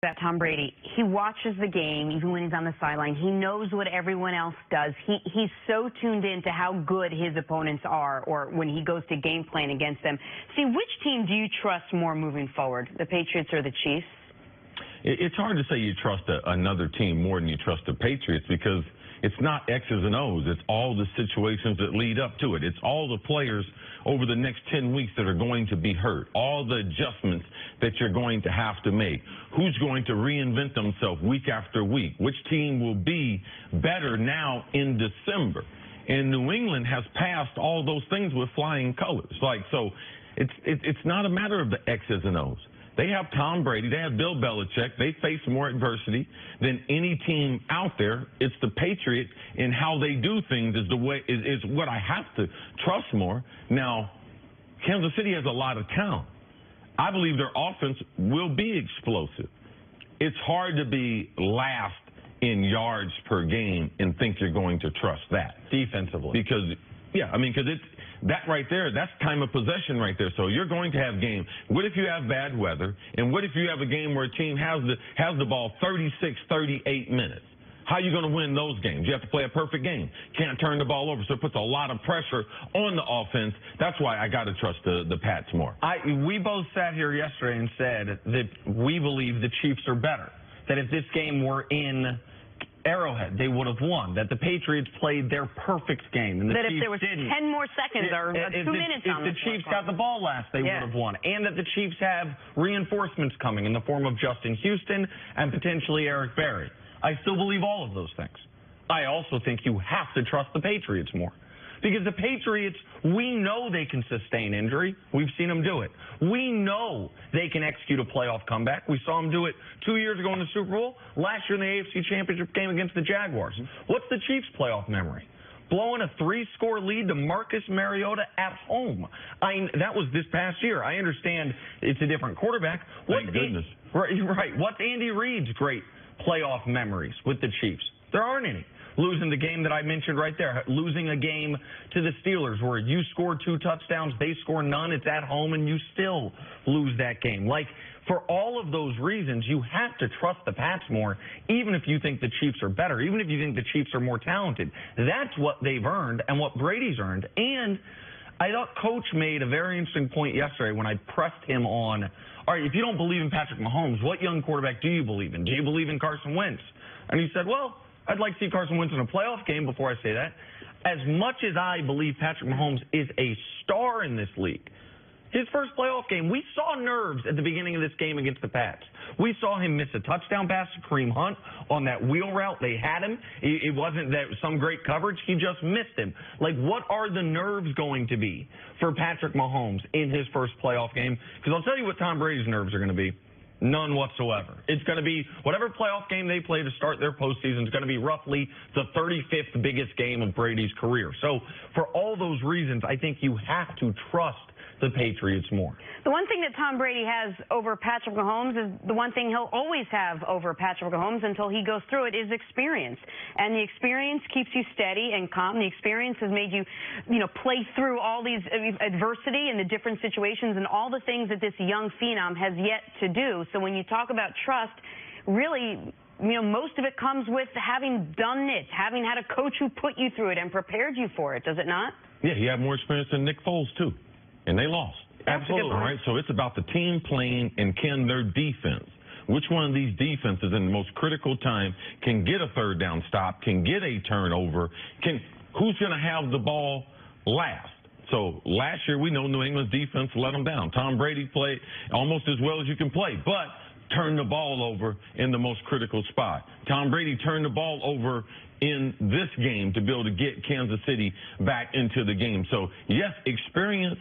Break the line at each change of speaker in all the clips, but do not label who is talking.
About Tom Brady, he watches the game even when he's on the sideline. He knows what everyone else does. He's so tuned in to how good his opponents are, or when he goes to game plan against them. See, which team do you trust more moving forward, the Patriots or the Chiefs?
It's hard to say you trust another team more than you trust the Patriots, because it's not X's and O's. It's all the situations that lead up to it. It's all the players over the next 10 weeks that are going to be hurt, all the adjustments that you're going to have to make, who's going to reinvent themselves week after week, which team will be better now in December. And New England has passed all those things with flying colors. So it's not a matter of the X's and O's. They have Tom Brady. They have Bill Belichick. They face more adversity than any team out there. It's the Patriots, and how they do things is what I have to trust more. Now, Kansas City has a lot of talent. I believe their offense will be explosive. It's hard to be last in yards per game and think you're going to trust that defensively. Because it's that right there, that's time of possession right there. So you're going to have games. What if you have bad weather? And what if you have a game where a team has the ball 36, 38 minutes? How are you going to win those games? You have to play a perfect game. Can't turn the ball over, so it puts a lot of pressure on the offense. That's why I got to trust the Pats more.
We both sat here yesterday and said that we believe the Chiefs are better, that if this game were in Arrowhead, they would have won, that the Patriots played their perfect game. And
that
Chiefs
if there was 10 more seconds or 2 minutes on
if the Chiefs got the ball last, they would have won. And that the Chiefs have reinforcements coming in the form of Justin Houston and potentially Eric Berry. I still believe all of those things. I also think you have to trust the Patriots more. Because the Patriots, we know they can sustain injury. We've seen them do it. We know they can execute a playoff comeback. We saw them do it 2 years ago in the Super Bowl, last year in the AFC Championship game against the Jaguars. What's the Chiefs' playoff memory? Blowing a 3-score lead to Marcus Mariota at home. That was this past year. I understand it's a different quarterback.
Thank goodness.
Right. What's Andy Reid's great playoff memories with the Chiefs? There aren't any. Losing the game that I mentioned right there, losing a game to the Steelers where you score 2 touchdowns, they score none, it's at home, and you still lose that game. Like, for all of those reasons, you have to trust the Pats more, even if you think the Chiefs are better, even if you think the Chiefs are more talented. That's what they've earned and what Brady's earned. And I thought Coach made a very interesting point yesterday when I pressed him on, all right, if you don't believe in Patrick Mahomes, what young quarterback do you believe in? Do you believe in Carson Wentz? And he said, well, I'd like to see Carson Wentz in a playoff game before I say that. As much as I believe Patrick Mahomes is a star in this league, his first playoff game, we saw nerves at the beginning of this game against the Pats. We saw him miss a touchdown pass to Kareem Hunt on that wheel route. They had him. It wasn't that some great coverage. He just missed him. Like, what are the nerves going to be for Patrick Mahomes in his first playoff game? Because I'll tell you what Tom Brady's nerves are going to be. None whatsoever. It's going to be whatever playoff game they play to start their postseason is going to be roughly the 35th biggest game of Brady's career. So for all those reasons, I think you have to trust the Patriots more.
The one thing that Tom Brady has over Patrick Mahomes is the one thing he'll always have over Patrick Mahomes until he goes through it is experience. And the experience keeps you steady and calm. The experience has made you, play through all these adversity and the different situations and all the things that this young phenom has yet to do. So when you talk about trust, really, most of it comes with having done it, having had a coach who put you through it and prepared you for it, does it not?
Yeah, he had more experience than Nick Foles, too. And they lost.
Absolutely.
Right? So it's about the team playing and can their defense. Which one of these defenses in the most critical time can get a third down stop, can get a turnover, who's going to have the ball last? So last year we know New England's defense let them down. Tom Brady played almost as well as you can play, but turned the ball over in the most critical spot. Tom Brady turned the ball over in this game to be able to get Kansas City back into the game. So, yes, experience,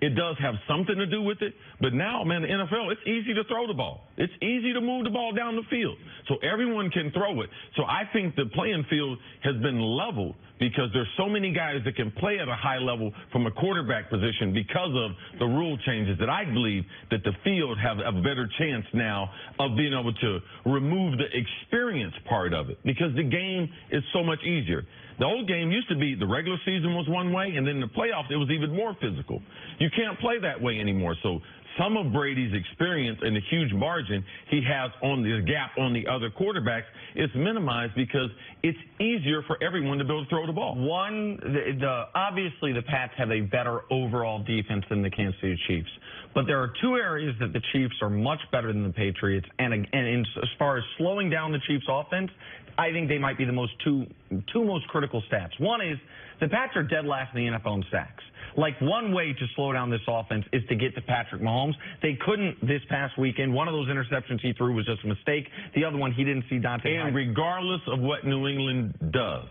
it does have something to do with it. But now, man, the NFL, it's easy to throw the ball. It's easy to move the ball down the field. So everyone can throw it. So I think the playing field has been leveled because there's so many guys that can play at a high level from a quarterback position because of the rule changes that I believe that the field have a better chance now of being able to remove the experience part of it because the game is so much easier. The old game used to be the regular season was one way, and then the playoffs, it was even more physical. You can't play that way anymore. So some of Brady's experience and the huge margin he has on the gap on the other quarterbacks is minimized because it's easier for everyone to be able to throw the ball.
Obviously the Pats have a better overall defense than the Kansas City Chiefs, but there are two areas that the Chiefs are much better than the Patriots, and as far as slowing down the Chiefs' offense, I think they might be the two most critical stats. One is the Pats are dead last in the NFL in sacks. Like, one way to slow down this offense is to get to Patrick Mahomes. They couldn't this past weekend. One of those interceptions he threw was just a mistake. The other one, he didn't see Dante.
And regardless of what New England does,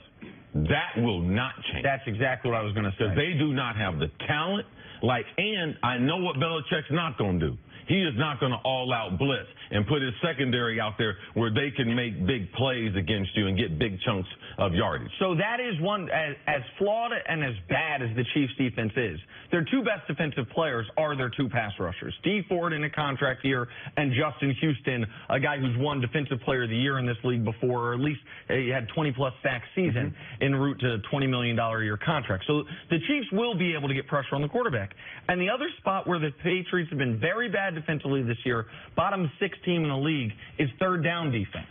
that will not change.
That's exactly what I was going to say.
Because they do not have the talent. And I know what Belichick's not going to do. He is not going to all-out blitz and put his secondary out there where they can make big plays against you and get big chunks of yardage.
So that is one, as flawed and as bad as the Chiefs' defense is, their two best defensive players are their two pass rushers. Dee Ford in a contract year, and Justin Houston, a guy who's won Defensive Player of the Year in this league before, or at least he had 20-plus sack season en route to a $20 million a year contract. So the Chiefs will be able to get pressure on the quarterback. And the other spot where the Patriots have been very bad defensively this year, bottom 6 team in the league, is third down defense.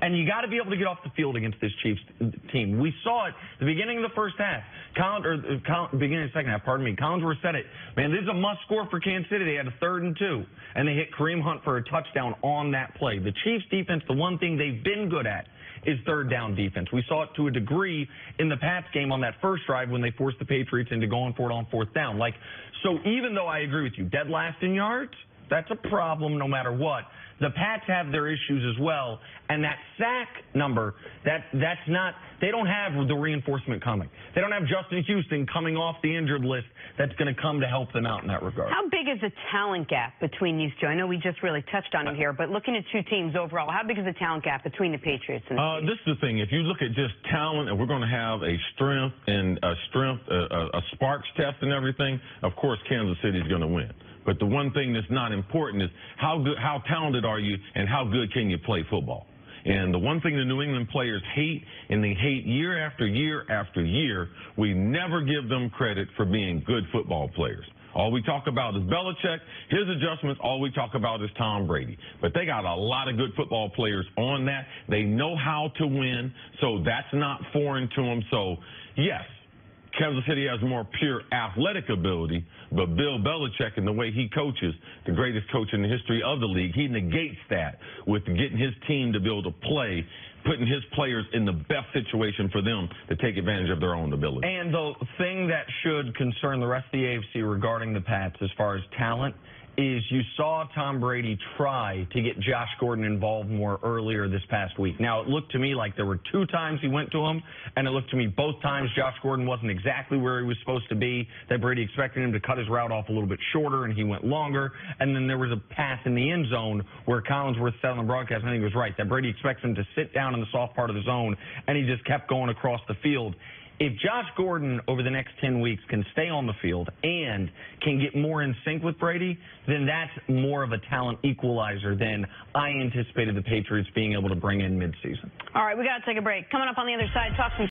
And you got to be able to get off the field against this Chiefs team. We saw it at the beginning of the first half. Beginning of the second half, pardon me. Collinsworth said it. Man, this is a must-score for Kansas City. They had a 3rd and 2, and they hit Kareem Hunt for a touchdown on that play. The Chiefs defense, the one thing they've been good at is third down defense. We saw it to a degree in the Pats game on that first drive when they forced the Patriots into going for it on 4th down. So even though I agree with you, dead last in yards, that's a problem no matter what. The Pats have their issues as well, and that sack number, that's not, they don't have the reinforcement coming. They don't have Justin Houston coming off the injured list that's going to come to help them out in that regard.
How big is the talent gap between these two? I know we just really touched on it here, but looking at two teams overall, how big is the talent gap between the Patriots and the Chiefs?
This is the thing. If you look at just talent, and we're going to have a Sparks test and everything, of course Kansas City is going to win. But the one thing that's not important is how talented are you and how good can you play football. And the one thing the New England players hate, and they hate year after year after year, we never give them credit for being good football players. All we talk about is Belichick, his adjustments. All we talk about is Tom Brady. But they got a lot of good football players on that. They know how to win, so that's not foreign to them. So, yes, Kansas City has more pure athletic ability, but Bill Belichick and the way he coaches, the greatest coach in the history of the league, he negates that with getting his team to be able to play, putting his players in the best situation for them to take advantage of their own ability.
And the thing that should concern the rest of the AFC regarding the Pats as far as talent is you saw Tom Brady try to get Josh Gordon involved more earlier this past week. Now, it looked to me like there were 2 times he went to him, and it looked to me both times Josh Gordon wasn't exactly where he was supposed to be, that Brady expected him to cut his route off a little bit shorter, and he went longer. And then there was a pass in the end zone where Collinsworth said on the broadcast, I think he was right, that Brady expects him to sit down in the soft part of the zone, and he just kept going across the field. If Josh Gordon over the next 10 weeks can stay on the field and can get more in sync with Brady, then that's more of a talent equalizer than I anticipated the Patriots being able to bring in midseason.
All right, we got to take a break. Coming up on the other side, talk some